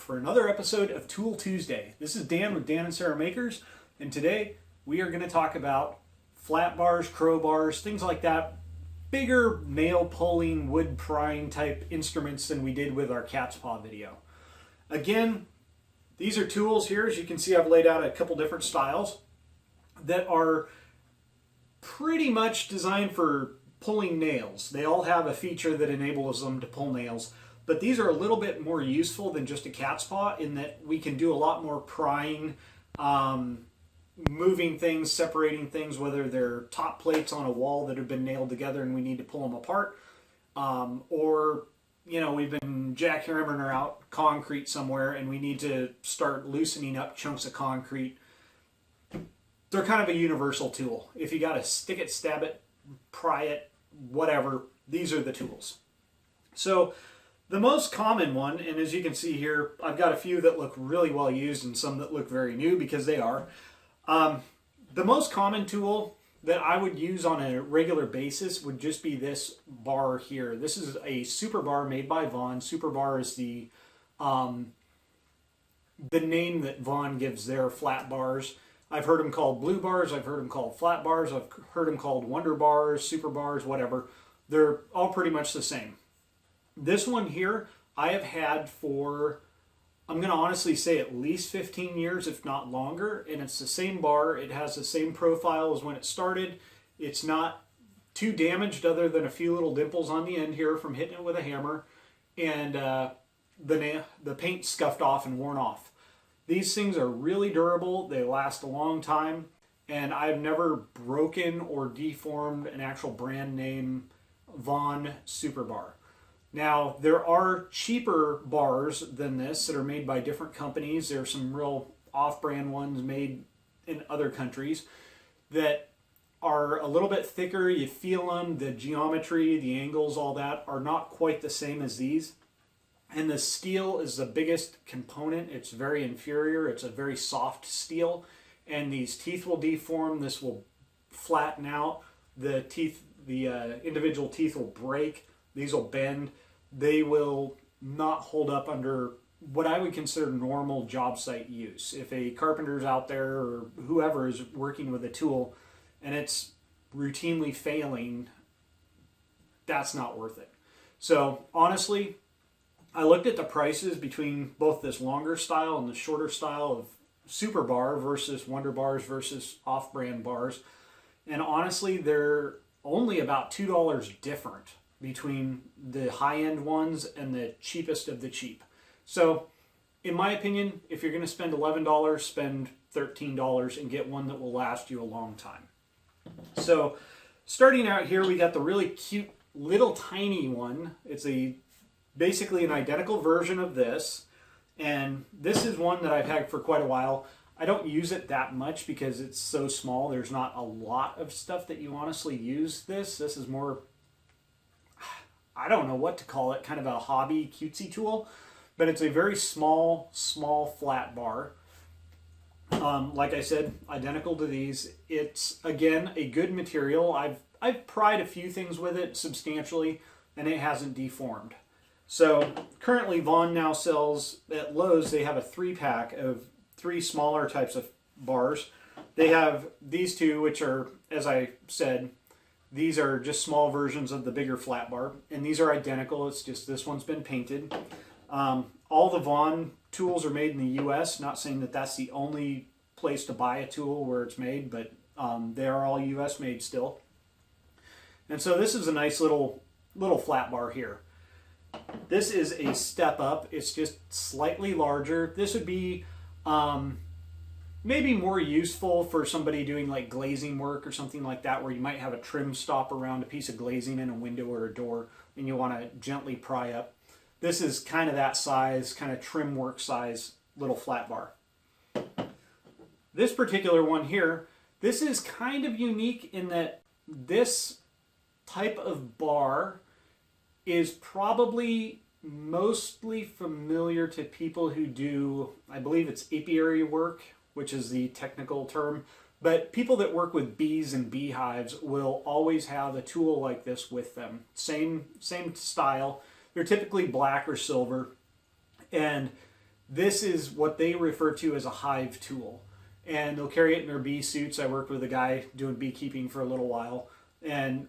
for another episode of Tool Tuesday. This is Dan with Dan and Sarah Makers, and today we are going to talk about flat bars, crowbars, things like that. Bigger nail pulling, wood prying type instruments than we did with our cat's paw video. Again, these are tools here. As you can see, I've laid out a couple different styles that are pretty much designed for pulling nails. They all have a feature that enables them to pull nails, but these are a little bit more useful than just a cat's paw in that we can do a lot more prying, moving things, separating things, whether they're top plates on a wall that have been nailed together and we need to pull them apart, or we've been jackhammering out concrete somewhere and we need to start loosening up chunks of concrete. They're kind of a universal tool. If you got to stick it, stab it, pry it, whatever, these are the tools. So the most common one, and as you can see here, I've got a few that look really well used and some that look very new because they are. The most common tool that I would use on a regular basis would just be this bar here. This is a super bar made by Vaughan. Super bar is the name that Vaughan gives their flat bars. I've heard them called blue bars, I've heard them called flat bars, I've heard them called wonder bars, super bars, whatever. They're all pretty much the same. This one here I have had for, I'm going to honestly say at least 15 years, if not longer, and it's the same bar. It has the same profile as when it started. It's not too damaged other than a few little dimples on the end here from hitting it with a hammer, and the paint scuffed off and worn off. These things are really durable, they last a long time, and I've never broken or deformed an actual brand name Vaughan Super Bar. Now, there are cheaper bars than this that are made by different companies. There are some real off-brand ones made in other countries that are a little bit thicker. You feel them, the geometry, the angles, all that are not quite the same as these. And the steel is the biggest component. It's very inferior. It's a very soft steel. And these teeth will deform. This will flatten out. The teeth, the individual teeth will break. These will bend. They will not hold up under what I would consider normal job site use. If a carpenter's out there or whoever is working with a tool and it's routinely failing, that's not worth it. So honestly, I looked at the prices between both this longer style and the shorter style of super bar versus wonder bars versus off-brand bars. And honestly, they're only about $2 different between the high-end ones and the cheapest of the cheap. So in my opinion, if you're going to spend $11, spend $13 and get one that will last you a long time. So starting out here, we got the really cute little tiny one. It's basically an identical version of this, and this is one that I've had for quite a while. I don't use it that much because it's so small. There's not a lot of stuff that you honestly use this. This is more, I don't know what to call it, kind of a hobby cutesy tool, but it's a very small flat bar. Like I said, identical to these. It's, again, a good material. I've pried a few things with it substantially, and it hasn't deformed. So currently Vaughan now sells at Lowe's. They have a 3-pack of 3 smaller types of bars. They have these two, which are, as I said, these are just small versions of the bigger flat bar, and these are identical. It's just this one's been painted. All the Vaughan tools are made in the U.S. Not saying that that's the only place to buy a tool where it's made, but they are all U.S. made still. And so this is a nice little flat bar here. This is a step up. It's just slightly larger. This would be maybe more useful for somebody doing like glazing work or something like that, where you might have a trim stop around a piece of glazing in a window or a door and you want to gently pry up. This is kind of that size, kind of trim work size little flat bar. This particular one here, this is kind of unique in that this type of bar is probably mostly familiar to people who do, I believe it's apiary work, which is the technical term, but people that work with bees and beehives will always have a tool like this with them. Same style. They're typically black or silver, and This is what they refer to as a hive tool. And they'll carry it in their bee suits. I worked with a guy doing beekeeping for a little while, and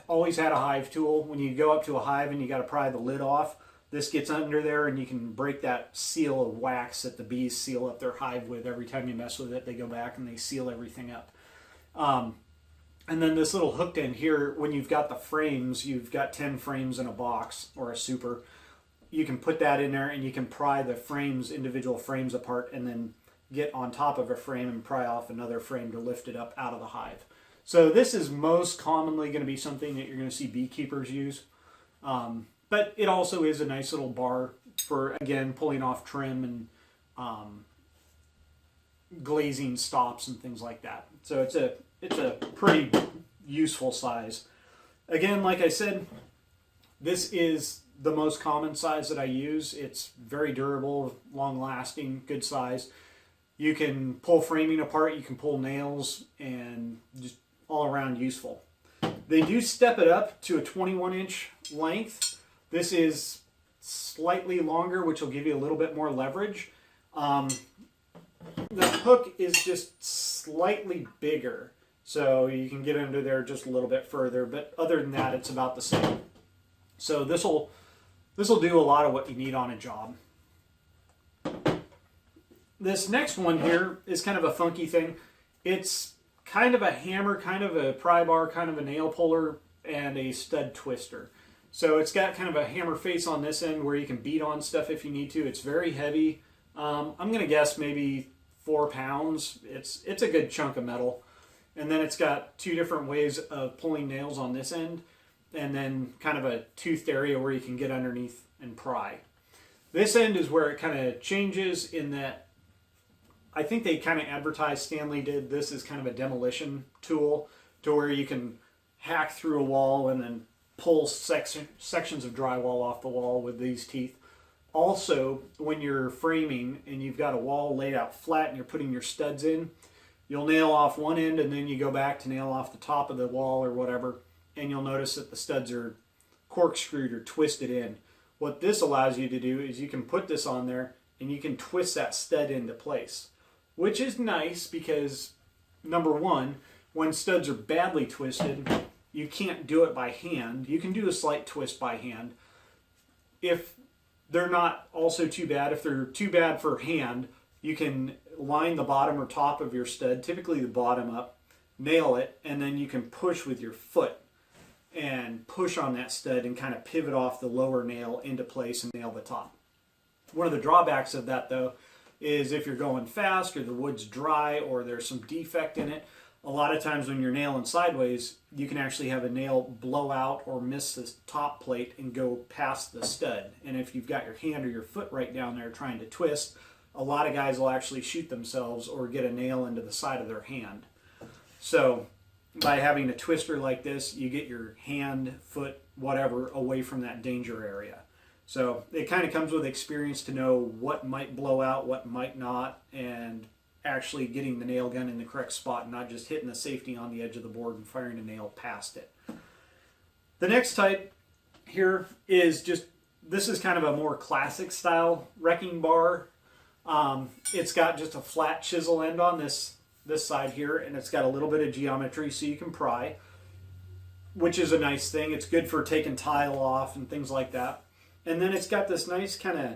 always had a hive tool. When you go up to a hive and you got to pry the lid off, this gets under there and you can break that seal of wax that the bees seal up their hive with. Every time you mess with it, they go back and they seal everything up. And then this little hooked end here, when you've got the frames, you've got 10 frames in a box or a super, you can put that in there and you can pry the frames, individual frames apart, and then get on top of a frame and pry off another frame to lift it up out of the hive. So this is most commonly going to be something that you're going to see beekeepers use. But it also is a nice little bar for, again, pulling off trim and glazing stops and things like that. So it's a pretty useful size. Again, like I said, this is the most common size that I use. It's very durable, long-lasting, good size. You can pull framing apart, you can pull nails, and just all around useful. They do step it up to a 21-inch length. This is slightly longer, which will give you a little bit more leverage. The hook is just slightly bigger, so you can get under there just a little bit further, but other than that, it's about the same. So this will do a lot of what you need on a job. This next one here is kind of a funky thing. It's kind of a hammer, kind of a pry bar, kind of a nail puller, and a stud twister. So it's got kind of a hammer face on this end where you can beat on stuff if you need to. It's very heavy. I'm going to guess maybe 4 pounds. It's a good chunk of metal. And then it's got 2 different ways of pulling nails on this end, and then kind of a toothed area where you can get underneath and pry. This end is where it kind of changes in that I think they kind of advertised, Stanley did, this is kind of a demolition tool to where you can hack through a wall and then pull sections of drywall off the wall with these teeth. Also, when you're framing and you've got a wall laid out flat and you're putting your studs in, you'll nail off one end and then you go back to nail off the top of the wall or whatever, and you'll notice that the studs are corkscrewed or twisted in. What this allows you to do is you can put this on there and you can twist that stud into place, which is nice because, number one, when studs are badly twisted, you can't do it by hand. You can do a slight twist by hand. If they're not also too bad, if they're too bad for hand, you can line the bottom or top of your stud, typically the bottom up, nail it, and then you can push with your foot and push on that stud and kind of pivot off the lower nail into place and nail the top. One of the drawbacks of that, though, is if you're going fast or the wood's dry or there's some defect in it, a lot of times when you're nailing sideways, you can actually have a nail blow out or miss the top plate and go past the stud. And if you've got your hand or your foot right down there trying to twist, a lot of guys will actually shoot themselves or get a nail into the side of their hand. So by having a twister like this, you get your hand, foot, whatever, away from that danger area. So it kind of comes with experience to know what might blow out, what might not, and actually getting the nail gun in the correct spot and not just hitting the safety on the edge of the board and firing a nail past it. The next type here is just, this is kind of a more classic style wrecking bar. It's got just a flat chisel end on this side here, and it's got a little bit of geometry so you can pry, which is a nice thing. It's good for taking tile off and things like that. And then it's got this nice kind of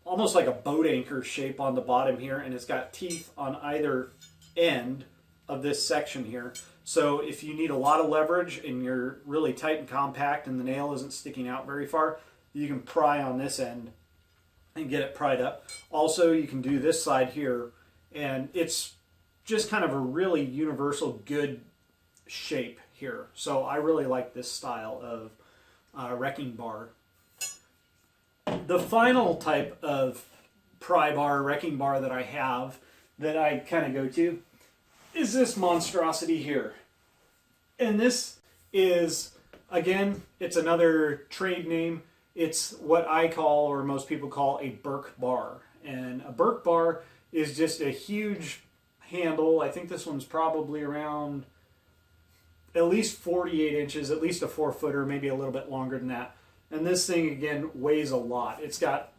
almost like a boat anchor shape on the bottom here, and it's got teeth on either end of this section here. So if you need a lot of leverage and you're really tight and compact and the nail isn't sticking out very far, you can pry on this end and get it pried up. Also, you can do this side here, and it's just kind of a really universal good shape here. So I really like this style of wrecking bar. The final type of pry bar, wrecking bar that I have that I kind of go to is this monstrosity here. And this is, again, it's another trade name. It's what I call, or most people call, a Burke bar. And a Burke bar is just a huge handle. I think this one's probably around at least 48 inches, at least a 4-footer, maybe a little bit longer than that. And this thing, again, weighs a lot. It's got,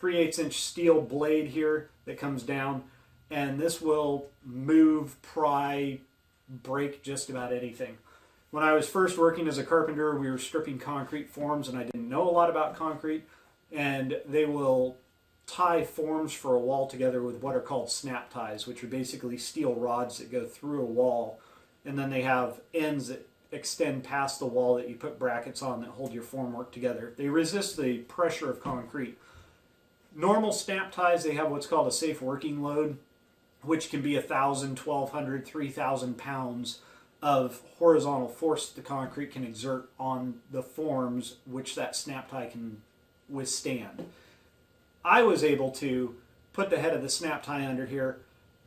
3/8 inch steel blade here that comes down, and this will move, pry, break just about anything. When I was first working as a carpenter, we were stripping concrete forms, and I didn't know a lot about concrete, and they will tie forms for a wall together with what are called snap ties, which are basically steel rods that go through a wall, and then they have ends that extend past the wall that you put brackets on that hold your formwork together. They resist the pressure of concrete. Normal snap ties, they have what's called a safe working load, which can be 1,000, 1,200, 3,000 pounds of horizontal force the concrete can exert on the forms, which that snap tie can withstand. I was able to put the head of the snap tie under here,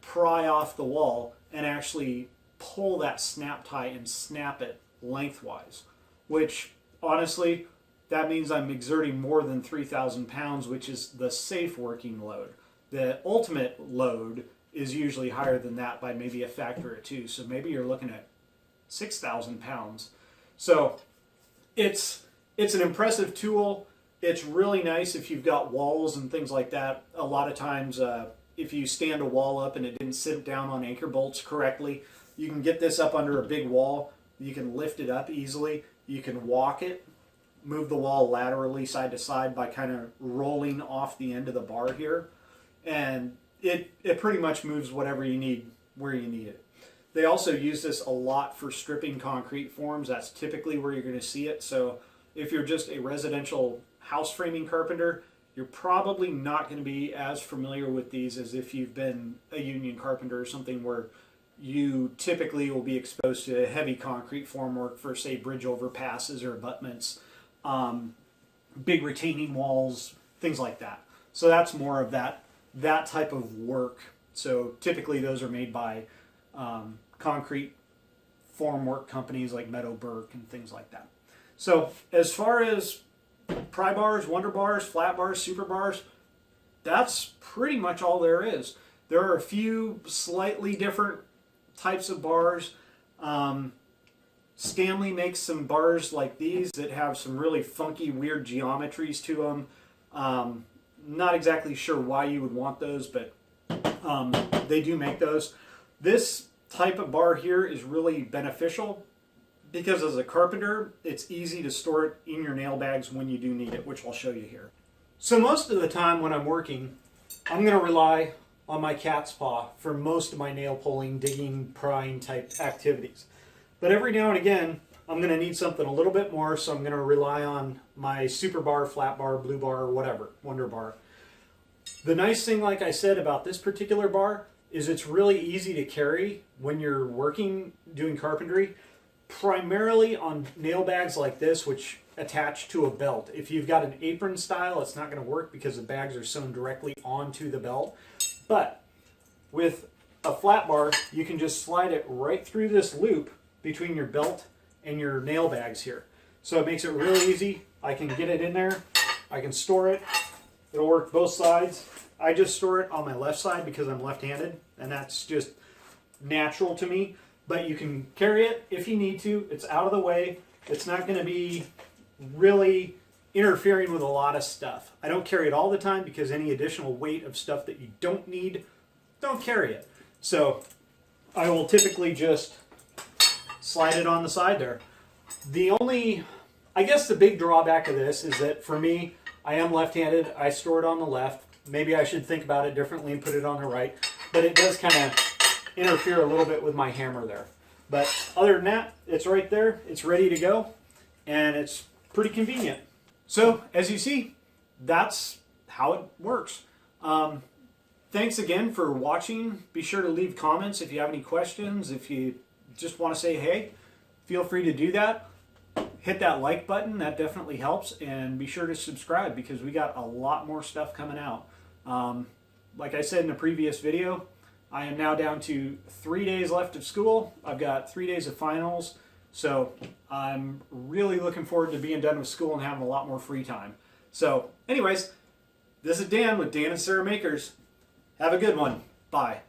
pry off the wall, and actually pull that snap tie and snap it lengthwise, which honestly, that means I'm exerting more than 3,000 pounds, which is the safe working load. The ultimate load is usually higher than that by maybe a factor of 2. So maybe you're looking at 6,000 pounds. So it's an impressive tool. It's really nice if you've got walls and things like that. A lot of times if you stand a wall up and it didn't sit down on anchor bolts correctly, you can get this up under a big wall. You can lift it up easily. You can walk it, move the wall laterally side to side by kind of rolling off the end of the bar here. And it pretty much moves whatever you need where you need it. They also use this a lot for stripping concrete forms. That's typically where you're going to see it. So if you're just a residential house framing carpenter, you're probably not going to be as familiar with these as if you've been a union carpenter or something where you typically will be exposed to heavy concrete formwork for, say, bridge overpasses or abutments, big retaining walls, things like that. So that's more of that type of work. So typically those are made by concrete formwork companies like Burke and things like that. So as far as pry bars, wonder bars, flat bars, super bars, that's pretty much all there is. There are a few slightly different types of bars. Stanley makes some bars like these that have some really funky, weird geometries to them. Not exactly sure why you would want those, but they do make those. This type of bar here is really beneficial because as a carpenter, it's easy to store it in your nail bags when you do need it, which I'll show you here. So most of the time when I'm working, I'm going to rely on my cat's paw for most of my nail pulling, digging, prying type activities. But every now and again, I'm going to need something a little bit more, so I'm going to rely on my super bar, flat bar, blue bar, or whatever, wonder bar. The nice thing, like I said, about this particular bar is it's really easy to carry when you're working, doing carpentry, primarily on nail bags like this, which attach to a belt. If you've got an apron style, it's not going to work because the bags are sewn directly onto the belt. But with a flat bar, you can just slide it right through this loop between your belt and your nail bags here. So it makes it really easy. I can get it in there. I can store it. It'll work both sides. I just store it on my left side because I'm left-handed, and that's just natural to me. But you can carry it if you need to. It's out of the way. It's not going to be really interfering with a lot of stuff. I don't carry it all the time because any additional weight of stuff that you don't need, don't carry it. So I will typically just slide it on the side there. I guess the big drawback of this is that for me, I am left-handed. I store it on the left. Maybe I should think about it differently and put it on the right. But it does kind of interfere a little bit with my hammer there. But other than that, it's right there. It's ready to go. And it's pretty convenient. So, as you see, that's how it works. Thanks again for watching. Be sure to leave comments if you have any questions. If you just want to say hey, feel free to do that. Hit that like button. That definitely helps. And be sure to subscribe because we got a lot more stuff coming out. Like I said in a previous video, I am now down to 3 days left of school. I've got 3 days of finals. So I'm really looking forward to being done with school and having a lot more free time. So anyways, this is Dan with Dan and Sarah Makers. Have a good one. Bye.